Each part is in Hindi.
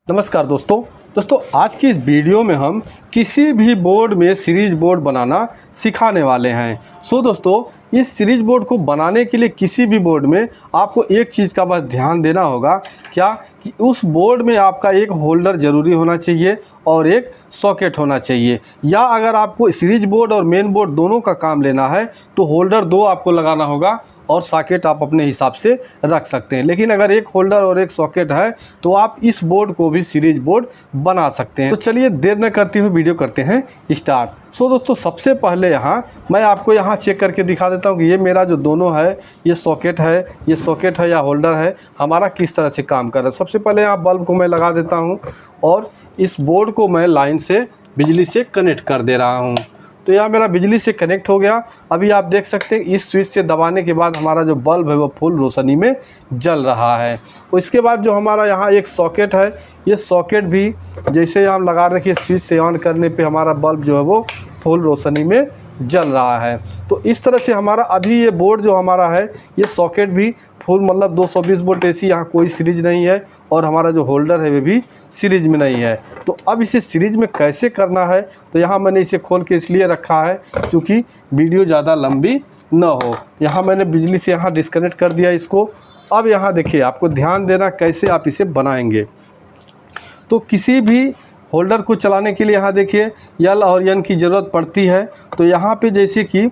नमस्कार दोस्तों आज की इस वीडियो में हम किसी भी बोर्ड में सीरीज बोर्ड बनाना सिखाने वाले हैं। दोस्तों इस सीरीज बोर्ड को बनाने के लिए किसी भी बोर्ड में आपको एक चीज़ का बस ध्यान देना होगा, क्या कि उस बोर्ड में आपका एक होल्डर ज़रूरी होना चाहिए और एक सॉकेट होना चाहिए। या अगर आपको सीरीज बोर्ड और मेन बोर्ड दोनों का काम लेना है तो होल्डर 2 आपको लगाना होगा और सॉकेट आप अपने हिसाब से रख सकते हैं। लेकिन अगर एक होल्डर और एक सॉकेट है तो आप इस बोर्ड को भी सीरीज बोर्ड बना सकते हैं। तो चलिए देर न करते हुए वीडियो करते हैं स्टार्ट। दोस्तों सबसे पहले यहाँ मैं आपको यहाँ चेक करके दिखा देता हूँ कि ये मेरा जो दोनों है ये सॉकेट है या होल्डर है, हमारा किस तरह से काम कर रहा है। सबसे पहले यहाँ बल्ब को मैं लगा देता हूँ और इस बोर्ड को मैं लाइन से बिजली से कनेक्ट कर दे रहा हूँ। तो यहाँ मेरा बिजली से कनेक्ट हो गया। अभी आप देख सकते हैं इस स्विच से दबाने के बाद हमारा जो बल्ब है वो फुल रोशनी में जल रहा है। और इसके बाद जो हमारा यहाँ एक सॉकेट है, ये सॉकेट भी जैसे हम लगा रखिए स्विच से ऑन करने पे हमारा बल्ब जो है वो फुल रोशनी में जल रहा है। तो इस तरह से हमारा अभी ये बोर्ड जो हमारा है ये सॉकेट भी फुल मतलब 220 वोल्ट AC, यहाँ कोई सीरीज नहीं है और हमारा जो होल्डर है वे भी सीरीज में नहीं है। तो अब इसे सीरीज में कैसे करना है, तो यहाँ मैंने इसे खोल के इसलिए रखा है क्योंकि वीडियो ज़्यादा लंबी न हो। यहाँ मैंने बिजली से यहाँ डिस्कनेक्ट कर दिया इसको। अब यहाँ देखिए आपको ध्यान देना कैसे आप इसे बनाएंगे। तो किसी भी होल्डर को चलाने के लिए यहाँ देखिए यल और यन की ज़रूरत पड़ती है। तो यहाँ पे जैसे कि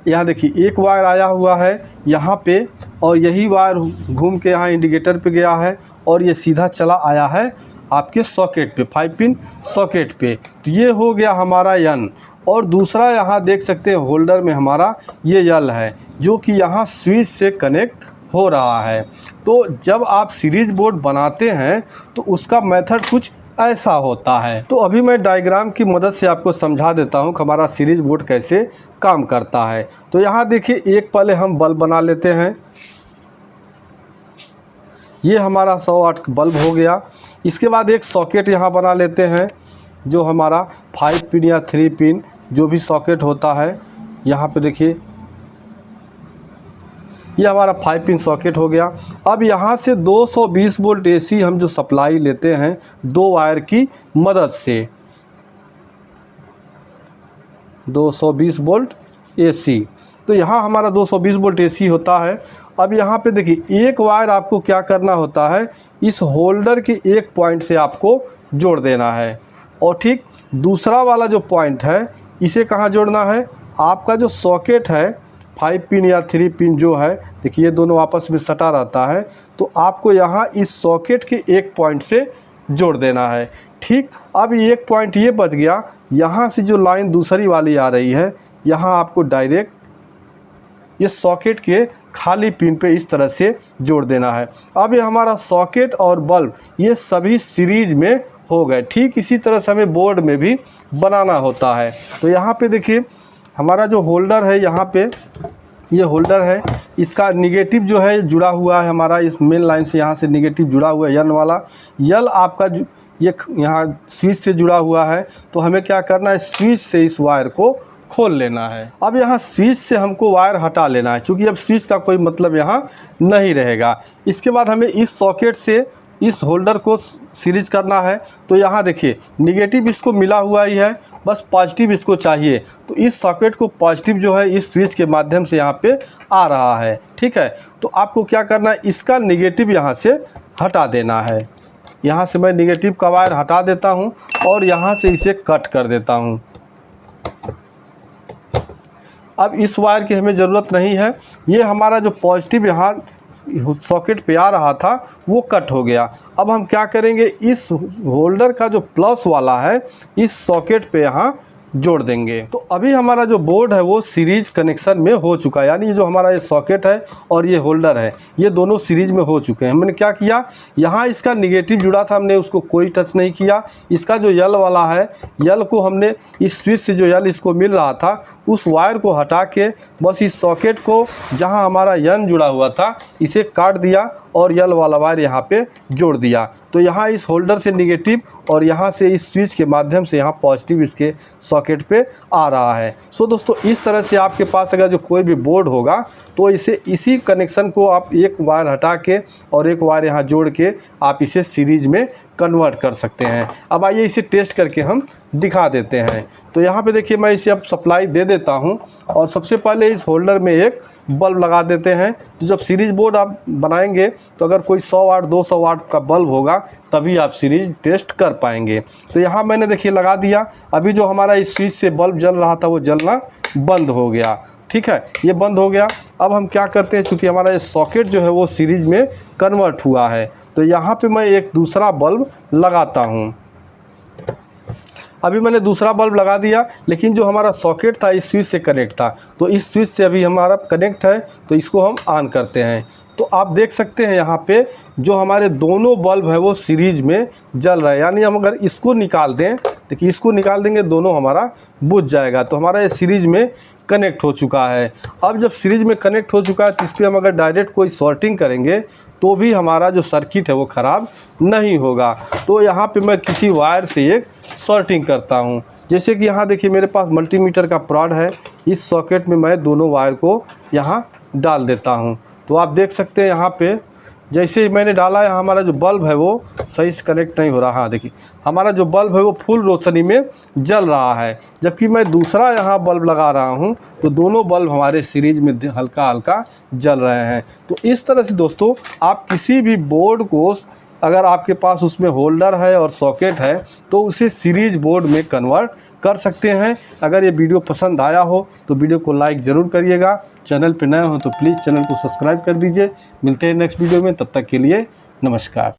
यहाँ देखिए एक वायर आया हुआ है यहाँ पे और यही वायर घूम के यहाँ इंडिकेटर पे गया है और ये सीधा चला आया है आपके सॉकेट पे 5 पिन सॉकेट पे। तो ये हो गया हमारा यन। और दूसरा यहाँ देख सकते हैं होल्डर में हमारा ये यल है जो कि यहाँ स्विच से कनेक्ट हो रहा है। तो जब आप सीरीज बोर्ड बनाते हैं तो उसका मेथड कुछ ऐसा होता है। तो अभी मैं डायग्राम की मदद से आपको समझा देता हूँ कि हमारा सीरीज बोर्ड कैसे काम करता है। तो यहाँ देखिए एक पहले हम बल्ब बना लेते हैं। ये हमारा 108 बल्ब हो गया। इसके बाद एक सॉकेट यहाँ बना लेते हैं जो हमारा 5 पिन या 3 पिन जो भी सॉकेट होता है। यहाँ पे देखिए ये हमारा 5 पिन सॉकेट हो गया। अब यहाँ से 220 वोल्ट AC हम जो सप्लाई लेते हैं 2 वायर की मदद से, 220 वोल्ट AC। तो यहाँ हमारा 220 वोल्ट AC होता है। अब यहाँ पे देखिए एक वायर आपको क्या करना होता है, इस होल्डर के एक पॉइंट से आपको जोड़ देना है और ठीक दूसरा वाला जो पॉइंट है इसे कहाँ जोड़ना है, आपका जो सॉकेट है 5 पिन या 3 पिन जो है देखिए दोनों आपस में सटा रहता है। तो आपको यहाँ इस सॉकेट के एक पॉइंट से जोड़ देना है। ठीक अब एक पॉइंट ये बच गया, यहाँ से जो लाइन दूसरी वाली आ रही है यहाँ आपको डायरेक्ट ये सॉकेट के खाली पिन पे इस तरह से जोड़ देना है। अब ये हमारा सॉकेट और बल्ब ये सभी सीरीज में हो गए। ठीक इसी तरह से हमें बोर्ड में भी बनाना होता है। तो यहाँ पे देखिए हमारा जो होल्डर है यहाँ पे ये होल्डर है, इसका निगेटिव जो है जुड़ा हुआ है हमारा इस मेन लाइन से, यहाँ से निगेटिव जुड़ा हुआ है यन वाला। यल आपका ये यहाँ स्विच से जुड़ा हुआ है। तो हमें क्या करना है, स्विच से इस वायर को खोल लेना है। अब यहाँ स्विच से हमको वायर हटा लेना है क्योंकि अब स्विच का कोई मतलब यहाँ नहीं रहेगा। इसके बाद हमें इस सॉकेट से इस होल्डर को सीरीज करना है। तो यहाँ देखिए निगेटिव इसको मिला हुआ ही है, बस पॉजिटिव इसको चाहिए। तो इस सॉकेट को पॉजिटिव जो है इस स्विच के माध्यम से यहाँ पे आ रहा है। ठीक है, तो आपको क्या करना है, इसका निगेटिव यहाँ से हटा देना है। यहाँ से मैं निगेटिव का वायर हटा देता हूँ और यहाँ से इसे कट कर देता हूँ। अब इस वायर की हमें ज़रूरत नहीं है। ये हमारा जो पॉजिटिव यहाँ सॉकेट पे आ रहा था वो कट हो गया। अब हम क्या करेंगे, इस होल्डर का जो प्लस वाला है इस सॉकेट पे यहाँ जोड़ देंगे। तो अभी हमारा जो बोर्ड है वो सीरीज कनेक्शन में हो चुका है। यानी जो हमारा ये सॉकेट है और ये होल्डर है ये दोनों सीरीज में हो चुके हैं। हमने क्या किया, यहाँ इसका निगेटिव जुड़ा था हमने उसको कोई टच नहीं किया। इसका जो यल वाला है यल को हमने इस स्विच से जो यल इसको मिल रहा था उस वायर को हटा के बस इस सॉकेट को जहाँ हमारा यन जुड़ा हुआ था इसे काट दिया और यल वाला वायर यहाँ पे जोड़ दिया। तो यहाँ इस होल्डर से निगेटिव और यहाँ से इस स्विच के माध्यम से यहाँ पॉजिटिव इसके सॉकेट पे आ रहा है। सो दोस्तों इस तरह से आपके पास अगर जो कोई भी बोर्ड होगा तो इसी कनेक्शन को आप एक वायर हटा के और एक वायर यहाँ जोड़ के आप इसे सीरीज में कन्वर्ट कर सकते हैं। अब आइए इसे टेस्ट करके हम दिखा देते हैं। तो यहाँ पे देखिए मैं इसे अब सप्लाई दे देता हूँ और सबसे पहले इस होल्डर में एक बल्ब लगा देते हैं। तो जब सीरीज बोर्ड आप बनाएंगे तो अगर कोई 100 वाट 200 वाट का बल्ब होगा तभी आप सीरीज टेस्ट कर पाएंगे। तो यहाँ मैंने देखिए लगा दिया। अभी जो हमारा इस स्विच से बल्ब जल रहा था वो जलना बंद हो गया। ठीक है, ये बंद हो गया। अब हम क्या करते हैं, चूँकि हमारा ये सॉकेट जो है वो सीरीज में कन्वर्ट हुआ है तो यहाँ पे मैं एक दूसरा बल्ब लगाता हूँ। अभी मैंने दूसरा बल्ब लगा दिया, लेकिन जो हमारा सॉकेट था इस स्विच से कनेक्ट था, तो इस स्विच से अभी हमारा कनेक्ट है तो इसको हम ऑन करते हैं। तो आप देख सकते हैं यहाँ पे जो हमारे दोनों बल्ब है वो सीरीज में जल रहा है। यानी हम अगर इसको निकाल दें, देखिए इसको निकाल देंगे दोनों हमारा बुझ जाएगा। तो हमारा ये सीरीज में कनेक्ट हो चुका है। अब जब सीरीज में कनेक्ट हो चुका है तो इस पर हम अगर डायरेक्ट कोई सॉर्टिंग करेंगे तो भी हमारा जो सर्किट है वो ख़राब नहीं होगा। तो यहाँ पे मैं किसी वायर से एक सॉर्टिंग करता हूँ। जैसे कि यहाँ देखिए मेरे पास मल्टीमीटर का प्रोड है, इस सॉकेट में मैं दोनों वायर को यहाँ डाल देता हूँ। तो आप देख सकते हैं यहाँ पे जैसे ही मैंने डाला है हमारा जो बल्ब है वो सही से कनेक्ट नहीं हो रहा। हाँ देखिए हमारा जो बल्ब है वो फुल रोशनी में जल रहा है, जबकि मैं दूसरा यहाँ बल्ब लगा रहा हूँ तो दोनों बल्ब हमारे सीरीज में हल्का हल्का जल रहे हैं। तो इस तरह से दोस्तों आप किसी भी बोर्ड को अगर आपके पास उसमें होल्डर है और सॉकेट है तो उसे सीरीज बोर्ड में कन्वर्ट कर सकते हैं। अगर ये वीडियो पसंद आया हो तो वीडियो को लाइक ज़रूर करिएगा। चैनल पे नए हो तो प्लीज़ चैनल को सब्सक्राइब कर दीजिए। मिलते हैं नेक्स्ट वीडियो में, तब तक के लिए नमस्कार।